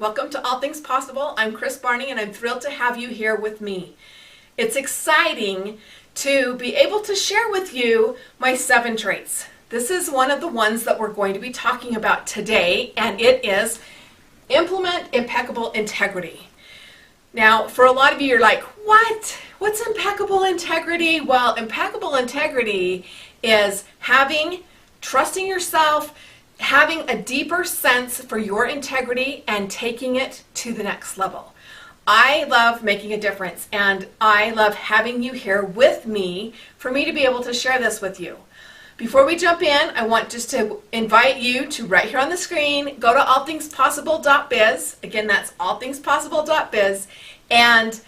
Welcome to All Things Possible. I'm Kris Barney and I'm thrilled to have you here with me. It's exciting to be able to share with you my 7 traits. This is one of the ones that we're going to be talking about today, and it is implement impeccable integrity. Now, for a lot of you, you're like, what? What's impeccable integrity? Well, impeccable integrity is trusting yourself, having a deeper sense for your integrity and taking it to the next level. I love making a difference, and I love having you here with me for me to be able to share this with you. Before we jump in, I want just to invite you to right here on the screen, go to allthingspossible.biz. Again, that's allthingspossible.biz, and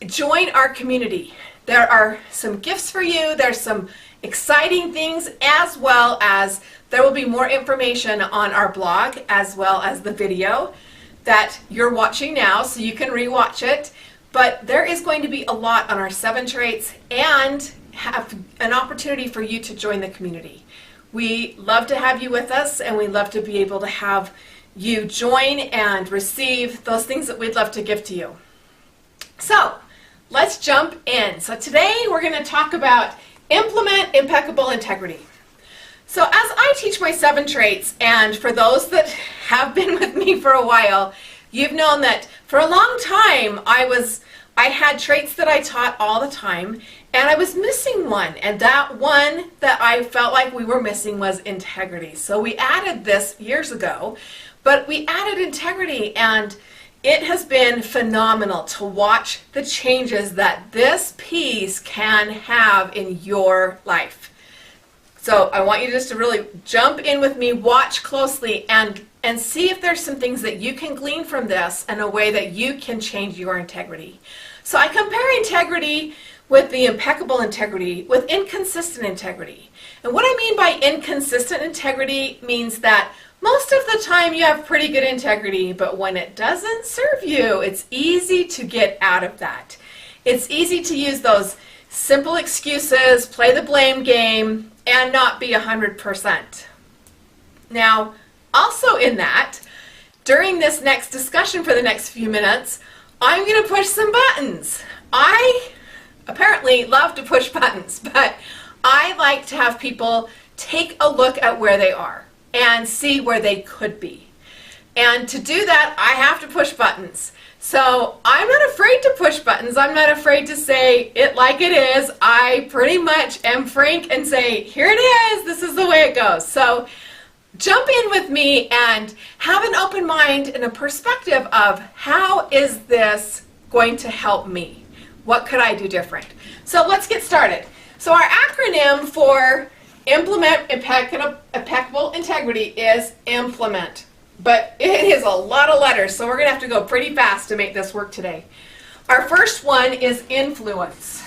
join our community. There are some gifts for you. There's some exciting things, as well as there will be more information on our blog, as well as the video that you're watching now, so you can rewatch it. But there is going to be a lot on our 7 traits and have an opportunity for you to join the community. We love to have you with us, and we love to be able to have you join and receive those things that we'd love to give to you. So let's jump in. So today we're going to talk about implement impeccable integrity. So as I teach my 7 traits, and for those that have been with me for a while, you've known that for a long time I had traits that I taught all the time, and I was missing one, and that one that I felt like we were missing was integrity. So we added this years ago, but we added integrity, and it has been phenomenal to watch the changes that this piece can have in your life. So I want you just to really jump in with me, watch closely, and see if there's some things that you can glean from this in a way that you can change your integrity. So I compare integrity with the impeccable integrity with inconsistent integrity. And what I mean by inconsistent integrity means that most of the time you have pretty good integrity, but when it doesn't serve you, it's easy to get out of that. It's easy to use those simple excuses, play the blame game, and not be 100%. Now, also in that, during this next discussion for the next few minutes, I'm going to push some buttons. I apparently love to push buttons, but I like to have people take a look at where they are and see where they could be. And to do that, I have to push buttons. So I'm not afraid to push buttons. I'm not afraid to say it like it is. I pretty much am frank and say, here it is. This is the way it goes. So jump in with me and have an open mind and a perspective of how is this going to help me? What could I do different? So let's get started. So our acronym for implement impeccable integrity is implement. But it is a lot of letters, so we're going to have to go pretty fast to make this work today. Our first one is influence.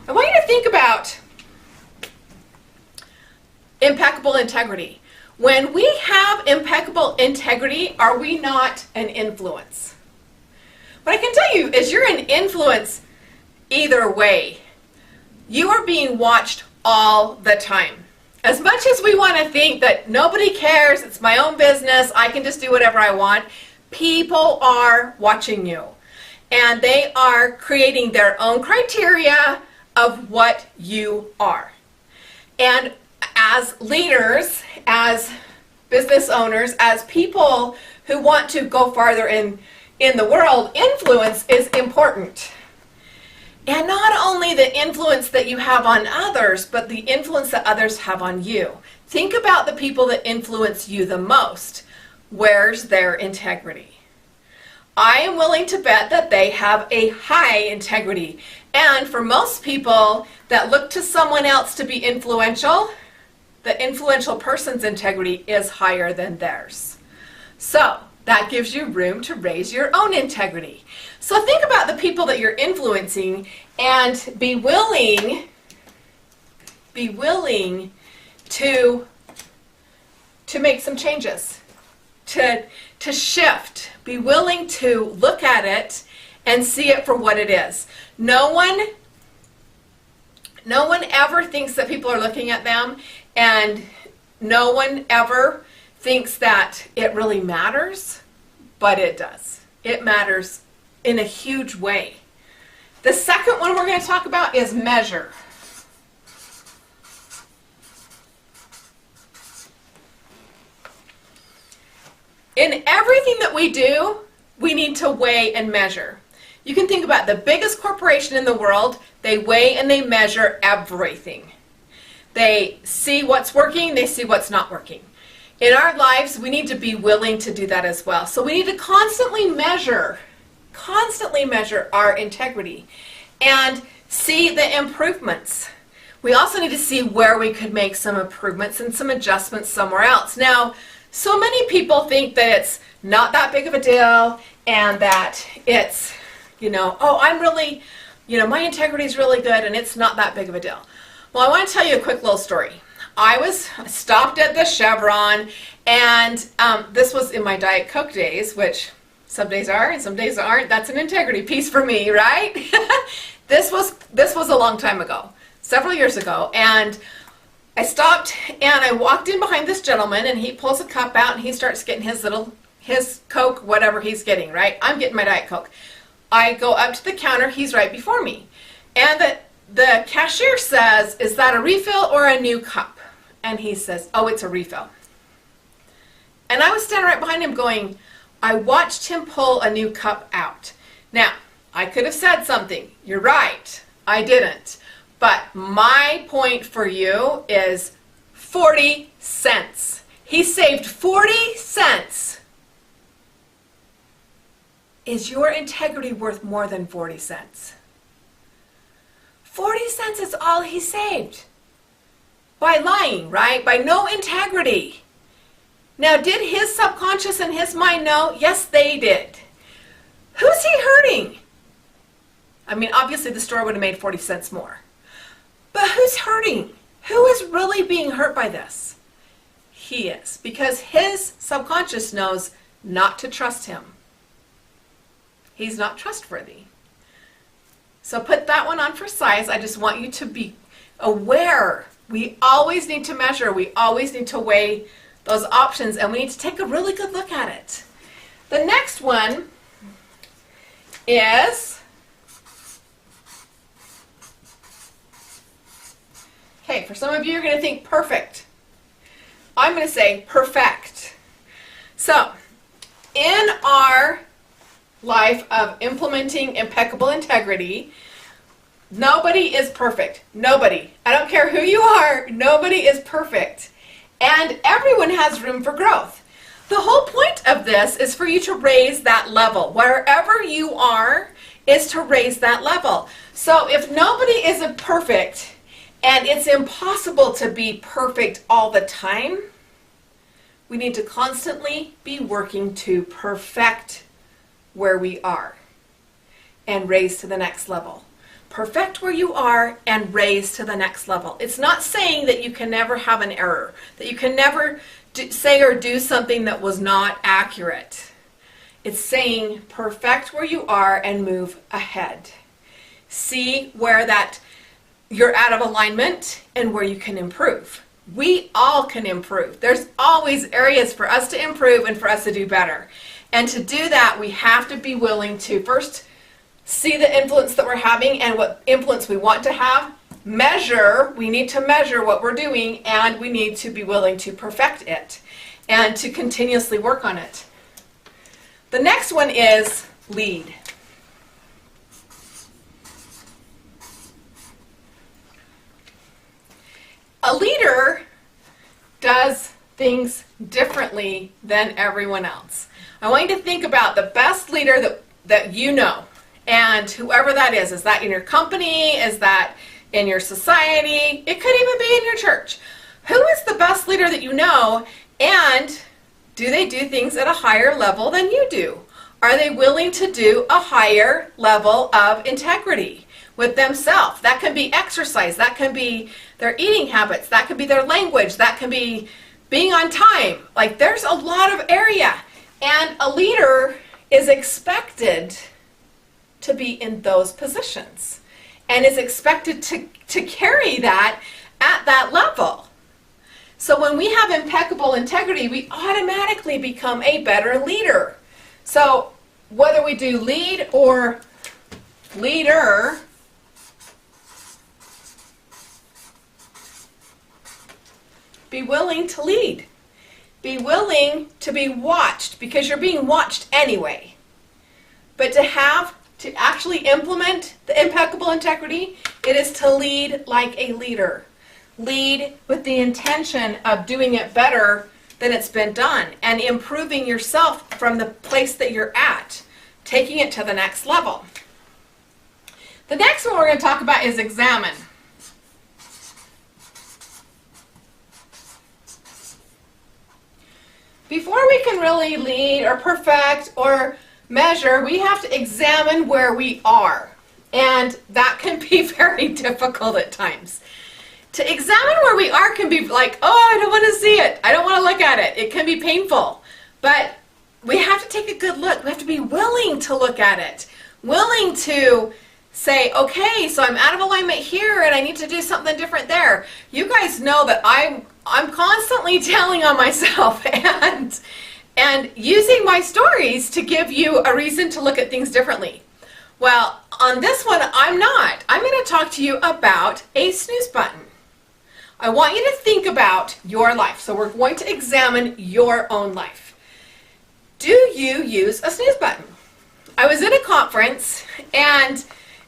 I want you to think about impeccable integrity. When we have impeccable integrity, are we not an influence? What I can tell you is you're an influence either way. You are being watched all the time. As much as we want to think that nobody cares, it's my own business, I can just do whatever I want, people are watching you. And they are creating their own criteria of what you are. And as leaders, as business owners, as people who want to go farther in the world, influence is important. And not only the influence that you have on others, but the influence that others have on you. Think about the people that influence you the most. Where's their integrity? I am willing to bet that they have a high integrity. And for most people that look to someone else to be influential, the influential person's integrity is higher than theirs. So that gives you room to raise your own integrity. So think about the people that you're influencing and be willing to make some changes, to shift. Be willing to look at it and see it for what it is. No one ever thinks that people are looking at them and no one ever thinks that it really matters, but it does. It matters in a huge way. The second one we're going to talk about is measure. In everything that we do, we need to weigh and measure. You can think about the biggest corporation in the world. They weigh and they measure everything. They see what's working, they see what's not working. In our lives, we need to be willing to do that as well. So we need to constantly measure our integrity and see the improvements. We also need to see where we could make some improvements and some adjustments somewhere else. Now, so many people think that it's not that big of a deal and that it's, oh, I'm really, my integrity is really good and it's not that big of a deal. Well, I want to tell you a quick little story. I was stopped at the Chevron, and this was in my Diet Coke days, which some days are and some days aren't. That's an integrity piece for me, right? This was a long time ago, several years ago, and I stopped and I walked in behind this gentleman, and he pulls a cup out and he starts getting his Coke, whatever he's getting, right? I'm getting my Diet Coke. I go up to the counter, he's right before me, and the cashier says, "Is that a refill or a new cup?" And he says, "Oh, it's a refill." And I was standing right behind him going, I watched him pull a new cup out. Now, I could have said something. You're right. I didn't. But my point for you is 40 cents. He saved 40 cents. Is your integrity worth more than 40 cents? 40 cents is all he saved. By lying, right? By no integrity. Now, did his subconscious and his mind know? Yes, they did. Who's he hurting? I mean, obviously the store would have made 40 cents more. But who's hurting? Who is really being hurt by this? He is. Because his subconscious knows not to trust him. He's not trustworthy. So put that one on for size. I just want you to be aware. We always need to measure. We always need to weigh those options, and we need to take a really good look at it. The next one is, okay, for some of you, you're going to think perfect. I'm going to say perfect. So, in our life of implementing impeccable integrity, nobody is perfect. Nobody. I don't care who you are. Nobody is perfect. And everyone has room for growth. The whole point of this is for you to raise that level. Wherever you are is to raise that level. So if nobody is perfect and it's impossible to be perfect all the time, we need to constantly be working to perfect where we are and raise to the next level. Perfect where you are and raise to the next level. It's not saying that you can never have an error, that you can never say or do something that was not accurate. It's saying perfect where you are and move ahead. See where that you're out of alignment and where you can improve. We all can improve. There's always areas for us to improve and for us to do better. And to do that, we have to be willing to first see the influence that we're having and what influence we want to have. Measure, we need to measure what we're doing, and we need to be willing to perfect it and to continuously work on it. The next one is lead. A leader does things differently than everyone else. I want you to think about the best leader that you know, and whoever that is that in your company, is that in your society, it could even be in your church. Who is the best leader that you know, and do they do things at a higher level than you do? Are they willing to do a higher level of integrity with themselves? That can be exercise, that can be their eating habits, that can be their language, that can be being on time. Like, there's a lot of area, and a leader is expected to be in those positions and is expected to carry that at that level. So when we have impeccable integrity, we automatically become a better leader. So whether we do lead or leader, be willing to lead. Be willing to be watched, because you're being watched anyway. But to actually implement the impeccable integrity, it is to lead like a leader. Lead with the intention of doing it better than it's been done and improving yourself from the place that you're at, taking it to the next level. The next one we're going to talk about is examine. Before we can really lead or perfect or measure, we have to examine where we are. And that can be very difficult at times. To examine where we are can be like, oh, I don't want to see it. I don't want to look at it. It can be painful. But we have to take a good look. We have to be willing to look at it. Willing to say, okay, so I'm out of alignment here and I need to do something different there. You guys know that I'm constantly telling on myself and using my stories to give you a reason to look at things differently. Well, on this one, I'm not. I'm going to talk to you about a snooze button. I want you to think about your life. So we're going to examine your own life. Do you use a snooze button? I was in a conference, and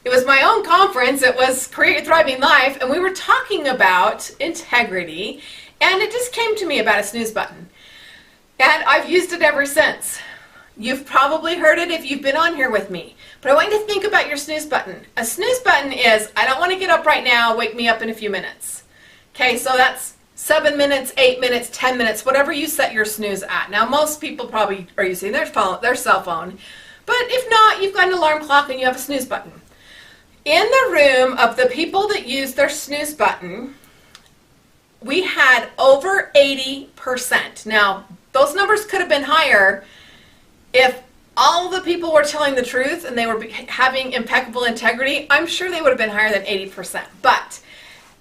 it was my own conference. It was Create a Thriving Life, and we were talking about integrity, and it just came to me about a snooze button. And I've used it ever since. You've probably heard it if you've been on here with me. But I want you to think about your snooze button. A snooze button is, I don't want to get up right now, wake me up in a few minutes. Okay, so that's 7 minutes, 8 minutes, 10 minutes, whatever you set your snooze at. Now, most people probably are using their cell phone. But if not, you've got an alarm clock and you have a snooze button. In the room of the people that use their snooze button, we had over 80%. Now, those numbers could have been higher if all the people were telling the truth and they were having impeccable integrity. I'm sure they would have been higher than 80%. But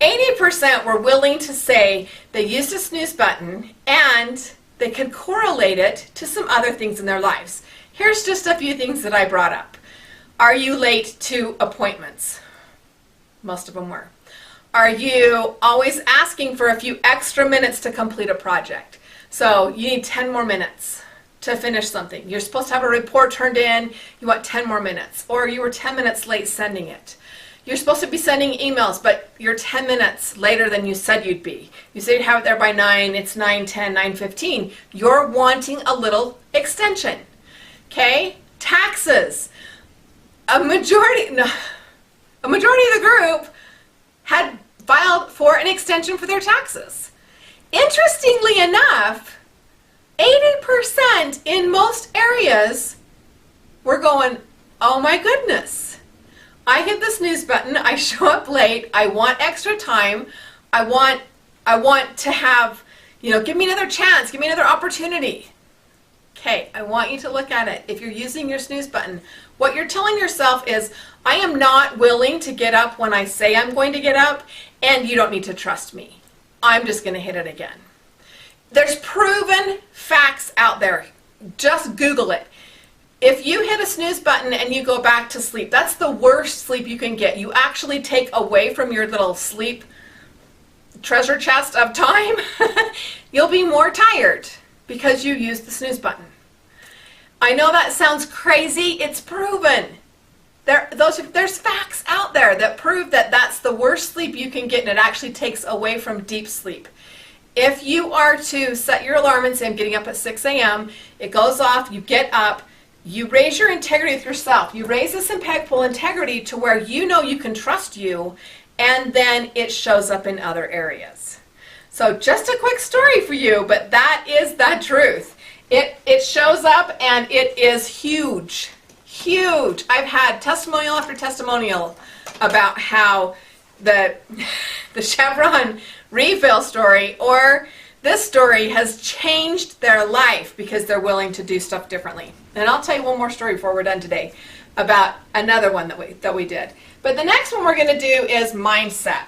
80% were willing to say they used a snooze button and they could correlate it to some other things in their lives. Here's just a few things that I brought up. Are you late to appointments? Most of them were. Are you always asking for a few extra minutes to complete a project? So you need 10 more minutes to finish something. You're supposed to have a report turned in, you want 10 more minutes. Or you were 10 minutes late sending it. You're supposed to be sending emails, but you're 10 minutes later than you said you'd be. You said you'd have it there by 9, it's 9:10, 9:15. You're wanting a little extension. Okay? Taxes. A majority of the group had filed for an extension for their taxes. Interestingly enough, 80% in most areas were going, oh my goodness. I hit the snooze button, I show up late, I want extra time, I want to have, give me another chance, give me another opportunity. Okay, I want you to look at it. If you're using your snooze button, what you're telling yourself is, I am not willing to get up when I say I'm going to get up, and you don't need to trust me. I'm just going to hit it again. There's proven facts out there. Just Google it. If you hit a snooze button and you go back to sleep, that's the worst sleep you can get. You actually take away from your little sleep treasure chest of time. You'll be more tired because you used the snooze button. I know that sounds crazy. It's proven. There's facts out there that prove that that's the worst sleep you can get, and it actually takes away from deep sleep. If you are to set your alarm and say, I'm getting up at 6 a.m., it goes off, you get up, you raise your integrity with yourself. You raise this impeccable integrity to where you know you can trust you, and then it shows up in other areas. So just a quick story for you, but that is the truth. It shows up and it is huge, huge. I've had testimonial after testimonial about how the Chevron refill story or this story has changed their life because they're willing to do stuff differently. And I'll tell you one more story before we're done today about another one that we did. But the next one we're going to do is mindset.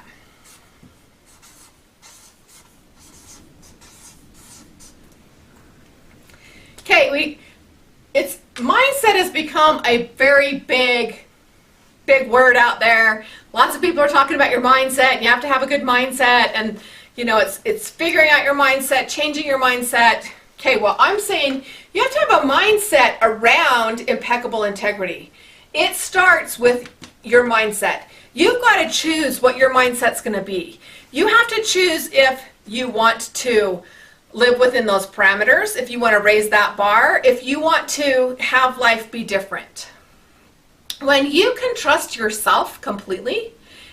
it's mindset has become a very big word out there. Lots of people are talking about your mindset, and you have to have a good mindset, and you know, it's figuring out your mindset, changing your mindset. Okay, well, I'm saying you have to have a mindset around impeccable integrity. It starts with your mindset. You've got to choose what your mindset's going to be. You have to choose if you want to live within those parameters, if you want to raise that bar, if you want to have life be different. When you can trust yourself completely,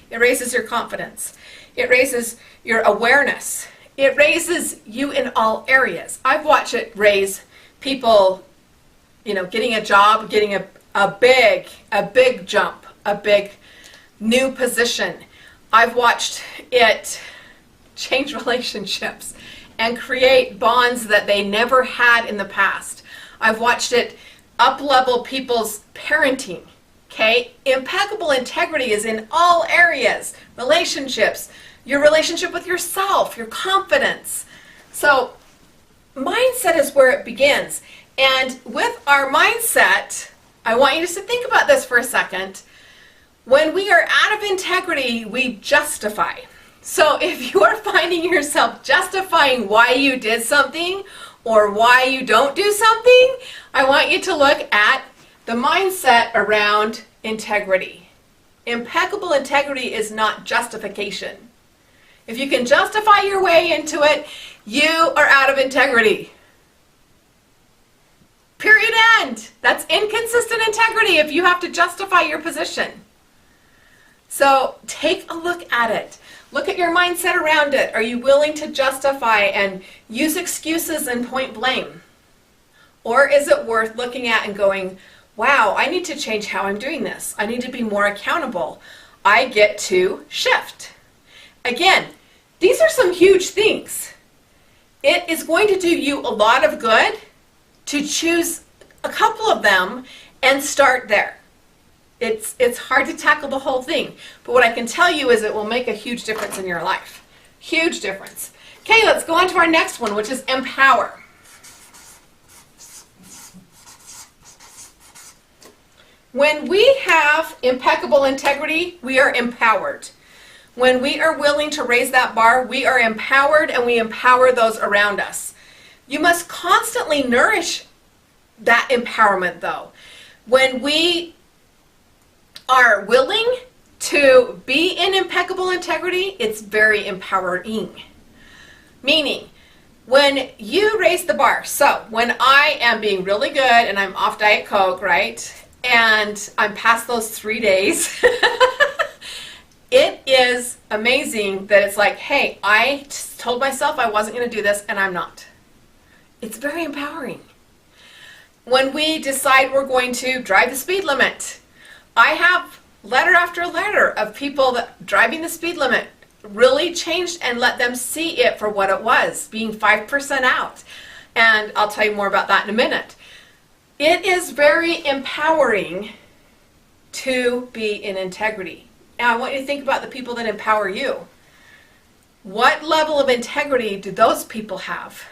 it raises your confidence. It raises your awareness. It raises you in all areas. I've watched it raise people, you know, getting a job, getting a big jump, a big new position. I've watched it change relationships and create bonds that they never had in the past. I've watched it up-level people's parenting. Okay, impeccable integrity is in all areas. Relationships, your relationship with yourself, your confidence. So mindset is where it begins. And with our mindset, I want you just to think about this for a second. When we are out of integrity, we justify. So if you are finding yourself justifying why you did something or why you don't do something, I want you to look at the mindset around integrity. Impeccable integrity is not justification. If you can justify your way into it, you are out of integrity. Period, end. That's inconsistent integrity if you have to justify your position. So take a look at it. Look at your mindset around it. Are you willing to justify and use excuses and point blame? Or is it worth looking at and going, wow, I need to change how I'm doing this. I need to be more accountable. I get to shift. Again, these are some huge things. It is going to do you a lot of good to choose a couple of them and start there. It's hard to tackle the whole thing, but what I can tell you is it will make a huge difference in your life. Huge difference. Okay, let's go on to our next one, which is empower. When we have impeccable integrity, we are empowered. When we are willing to raise that bar, we are empowered, and we empower those around us. You must constantly nourish that empowerment, though. When we are willing to be in impeccable integrity, it's very empowering. Meaning, when you raise the bar, so when I am being really good and I'm off Diet Coke, right, and I'm past those 3 days, it is amazing that it's like, hey, I told myself I wasn't going to do this, and I'm not. It's very empowering. When we decide we're going to drive the speed limit, I have letter after letter of people that driving the speed limit really changed and let them see it for what it was, being 5% out. And I'll tell you more about that in a minute. It is very empowering to be in integrity. Now I want you to think about the people that empower you. What level of integrity do those people have?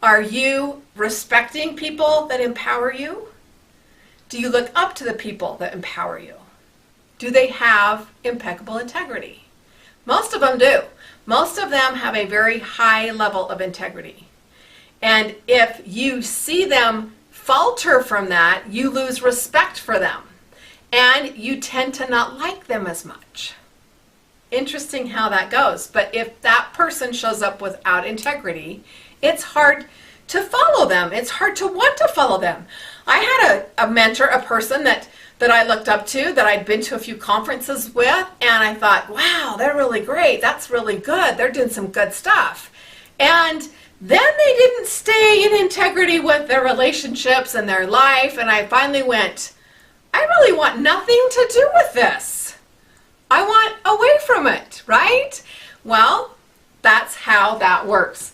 Are you respecting people that empower you? Do you look up to the people that empower you? Do they have impeccable integrity? Most of them do. Most of them have a very high level of integrity. And if you see them falter from that, you lose respect for them. And you tend to not like them as much. Interesting how that goes. But if that person shows up without integrity, it's hard to follow them. It's hard to want to follow them. I had a mentor, a person that I looked up to, that I'd been to a few conferences with, and I thought, wow, they're really great. That's really good. They're doing some good stuff. And then they didn't stay in integrity with their relationships and their life, and I finally went, I really want nothing to do with this. I want away from it, right? Well, that's how that works.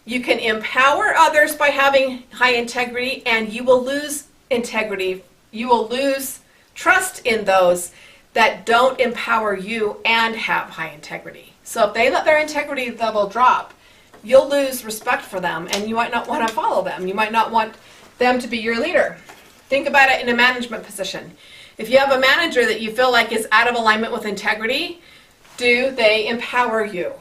You can empower others by having high integrity, and you will lose integrity. You will lose trust in those that don't empower you and have high integrity. So if they let their integrity level drop, you'll lose respect for them, and you might not want to follow them. You might not want them to be your leader. Think about it in a management position. If you have a manager that you feel like is out of alignment with integrity, do they empower you?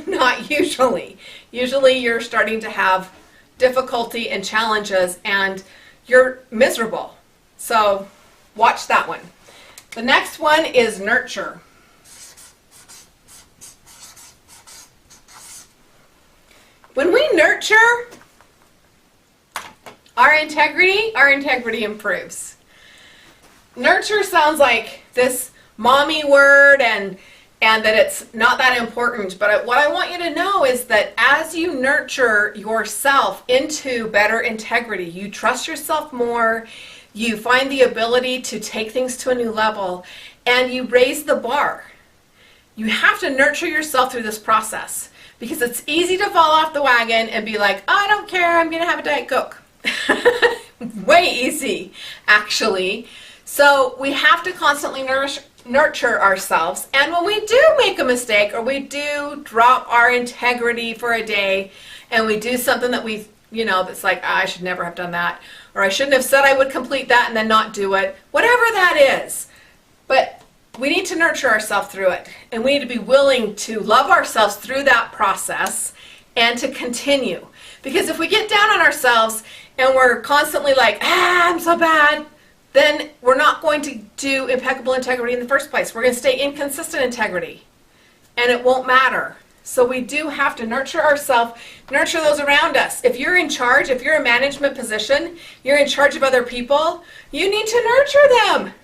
Not usually. Usually you're starting to have difficulty and challenges and you're miserable. So watch that one. The next one is nurture. When we nurture our integrity improves. Nurture sounds like this mommy word and that it's not that important, but what I want you to know is that as you nurture yourself into better integrity, you trust yourself more, you find the ability to take things to a new level, and you raise the bar. You have to nurture yourself through this process because it's easy to fall off the wagon and be like, oh, I don't care, I'm going to have a Diet Coke. Way easy, actually. So we have to constantly nurture ourselves, and when we do make a mistake or we do drop our integrity for a day and we do something that we, that's like, I should never have done that, or I shouldn't have said I would complete that and then not do it, whatever that is. But we need to nurture ourselves through it, and we need to be willing to love ourselves through that process and to continue. Because if we get down on ourselves and we're constantly like, I'm so bad, then we're not going to do impeccable integrity in the first place. We're going to stay inconsistent integrity, and it won't matter. So we do have to nurture ourselves, nurture those around us. If you're in charge, if you're in a management position, you're in charge of other people, you need to nurture them.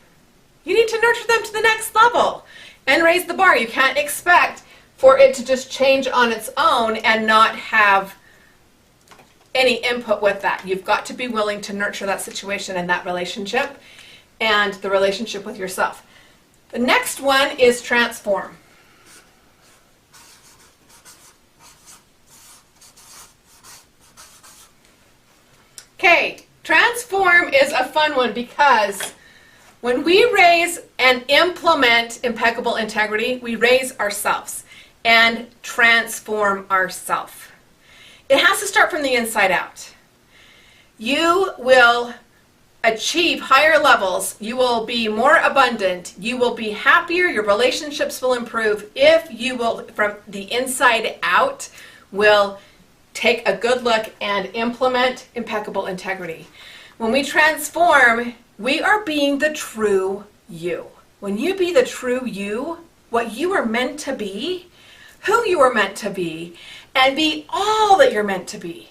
You need to nurture them to the next level and raise the bar. You can't expect for it to just change on its own and not have any input with that. You've got to be willing to nurture that situation and that relationship and the relationship with yourself. The next one is transform. Okay, transform is a fun one because when we raise and implement impeccable integrity, we raise ourselves and transform ourselves. It has to start from the inside out. You will achieve higher levels. You will be more abundant. You will be happier. Your relationships will improve if you will, from the inside out, will take a good look and implement impeccable integrity. When we transform, we are being the true you. When you be the true you, what you are meant to be, who you are meant to be, and be all that you're meant to be,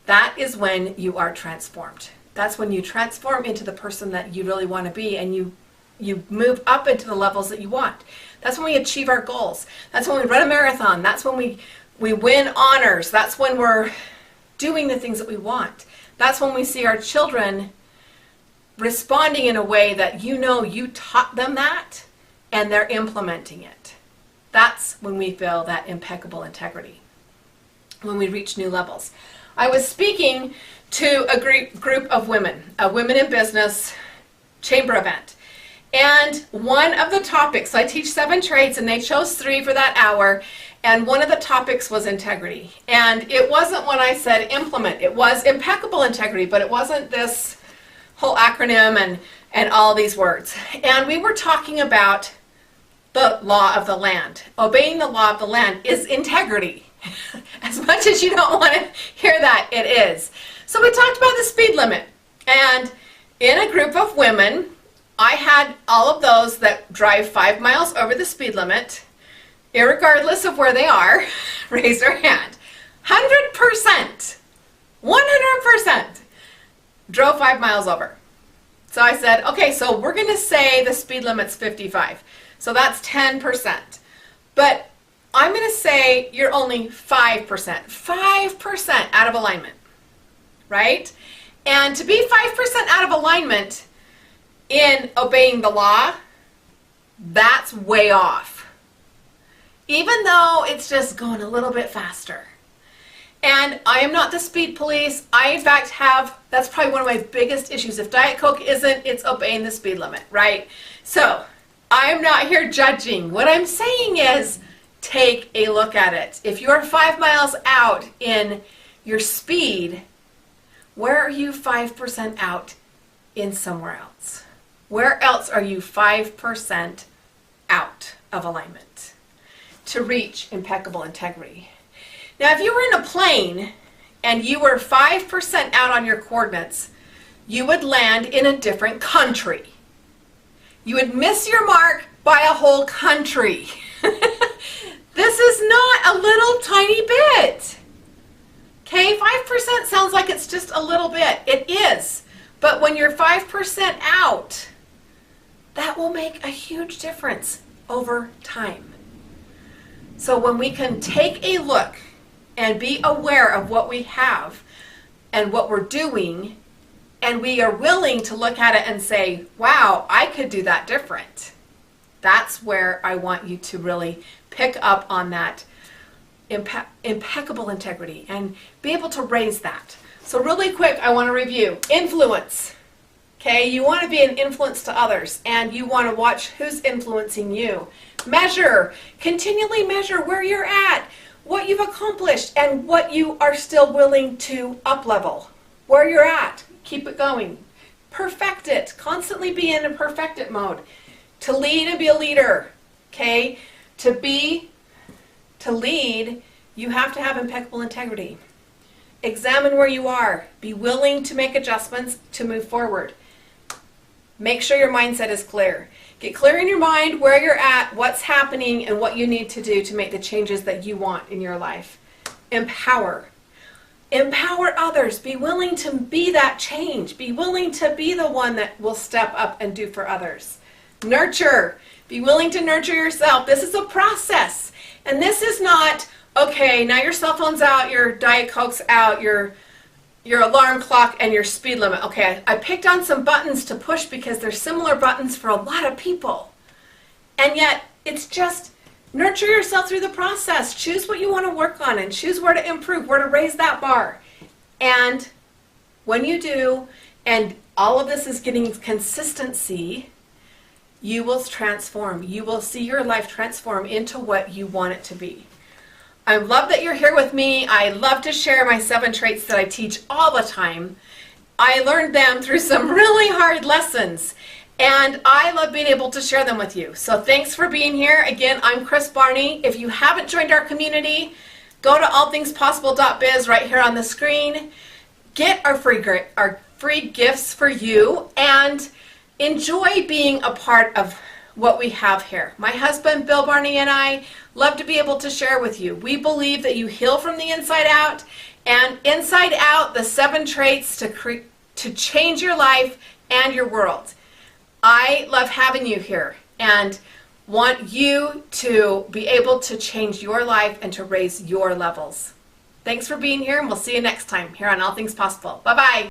that is when you are transformed. That's when you transform into the person that you really want to be, and you move up into the levels that you want. That's when we achieve our goals. That's when we run a marathon. That's when we win honors. That's when we're doing the things that we want. That's when we see our children responding in a way that you taught them that and they're implementing it. That's when we feel that impeccable integrity, when we reach new levels. I was speaking to a group of women, a Women in Business chamber event. And one of the topics, I teach 7 traits and they chose 3 for that hour, and one of the topics was integrity. And it wasn't when I said implement, it was impeccable integrity, but it wasn't this whole acronym and all these words. And we were talking about the law of the land. Obeying the law of the land is integrity. As much as you don't want to hear that, it is. So we talked about the speed limit. And in a group of women, I had all of those that drive 5 miles over the speed limit, irregardless of where they are, raise their hand. 100%, 100% drove 5 miles over. So I said, okay, so we're going to say the speed limit's 55. So that's 10%. But I'm going to say you're only 5% out of alignment, right? And to be 5% out of alignment in obeying the law, that's way off. Even though it's just going a little bit faster. And I am not the speed police. I, in fact, that's probably one of my biggest issues. If Diet Coke isn't, it's obeying the speed limit, right? So I'm not here judging. What I'm saying is, take a look at it. If you're 5 miles out in your speed, where are you 5% out in somewhere else? Where else are you 5% out of alignment to reach impeccable integrity? Now, if you were in a plane and you were 5% out on your coordinates, you would land in a different country. You would miss your mark by a whole country. This is not a little tiny bit. Okay, 5% sounds like it's just a little bit. It is. But when you're 5% out, that will make a huge difference over time. So when we can take a look and be aware of what we have and what we're doing, and we are willing to look at it and say, wow, I could do that different. That's where I want you to really pick up on that impeccable integrity and be able to raise that. So really quick, I want to review. Influence. Okay, you want to be an influence to others, and you want to watch who's influencing you. Measure. Continually measure where you're at, what you've accomplished, and what you are still willing to up-level. Where you're at. Keep it going. Perfect it. Constantly be in a perfect it mode. To lead and be a leader. Okay? To lead, you have to have impeccable integrity. Examine where you are. Be willing to make adjustments to move forward. Make sure your mindset is clear. Get clear in your mind where you're at, what's happening, and what you need to do to make the changes that you want in your life. Empower. Empower others. Be willing to be that change. Be willing to be the one that will step up and do for others. Nurture. Be willing to nurture yourself. This is a process. And this is not, okay, now your cell phone's out, your Diet Coke's out, your alarm clock, and your speed limit. Okay, I picked on some buttons to push because they're similar buttons for a lot of people. And yet, it's just nurture yourself through the process. Choose what you want to work on and choose where to improve, where to raise that bar. And when you do, and all of this is getting consistency, you will transform. You will see your life transform into what you want it to be. I love that you're here with me. I love to share my 7 traits that I teach all the time. I learned them through some really hard lessons, and I love being able to share them with you. So thanks for being here. Again, I'm Kris Barney. If you haven't joined our community, go to allthingspossible.biz right here on the screen. Get our free gifts for you and enjoy being a part of what we have here. My husband, Bill Barney, and I love to be able to share with you. We believe that you heal from the inside out, and inside out, the 7 traits to change your life and your world. I love having you here and want you to be able to change your life and to raise your levels. Thanks for being here, and we'll see you next time here on All Things Possible. Bye-bye.